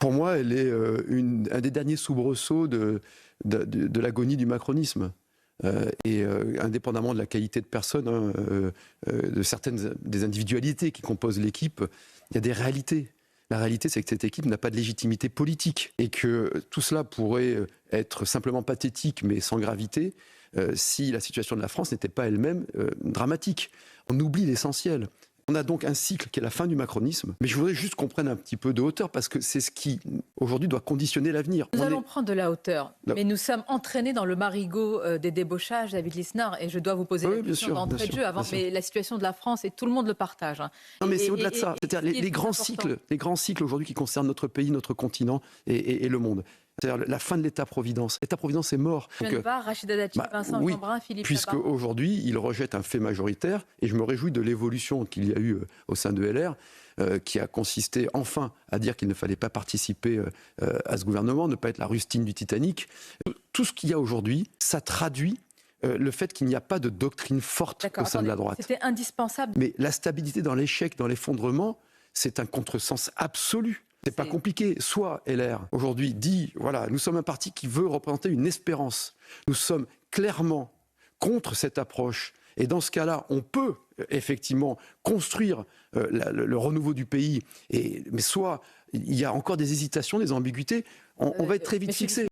Pour moi, elle est un des derniers soubresauts de l'agonie du macronisme. Indépendamment de la qualité de personne, de certaines des individualités qui composent l'équipe, il y a des réalités. La réalité, c'est que cette équipe n'a pas de légitimité politique et que tout cela pourrait être simplement pathétique, mais sans gravité, si la situation de la France n'était pas elle-même dramatique. On oublie l'essentiel. On a donc un cycle qui est la fin du macronisme, mais je voudrais juste qu'on prenne un petit peu de hauteur parce que c'est ce qui, aujourd'hui, doit conditionner l'avenir. Nous allons prendre de la hauteur, mais nous sommes entraînés dans le marigot des débauchages, David Lisnard, et je dois vous poser la question d'entrée de jeu avant, mais la situation de la France, et tout le monde le partage. Non, mais c'est au-delà de ça. C'est-à-dire les grands cycles aujourd'hui qui concernent notre pays, notre continent et le monde. C'est-à-dire la fin de l'État-providence. L'État-providence est mort. Rachida Dati, Vincent Jeanbrun, Philippe puisque Tabarot. Aujourd'hui, il rejette un fait majoritaire, et je me réjouis de l'évolution qu'il y a eu au sein de LR, qui a consisté enfin à dire qu'il ne fallait pas participer à ce gouvernement, ne pas être la rustine du Titanic. Tout ce qu'il y a aujourd'hui, ça traduit le fait qu'il n'y a pas de doctrine forte au sein de la droite. C'était indispensable. Mais la stabilité dans l'échec, dans l'effondrement, c'est un contresens absolu. C'est pas compliqué. Soit LR, aujourd'hui, dit, voilà, nous sommes un parti qui veut représenter une espérance. Nous sommes clairement contre cette approche. Et dans ce cas-là, on peut effectivement construire le renouveau du pays. Mais soit il y a encore des hésitations, des ambiguïtés, on va être très vite fixé.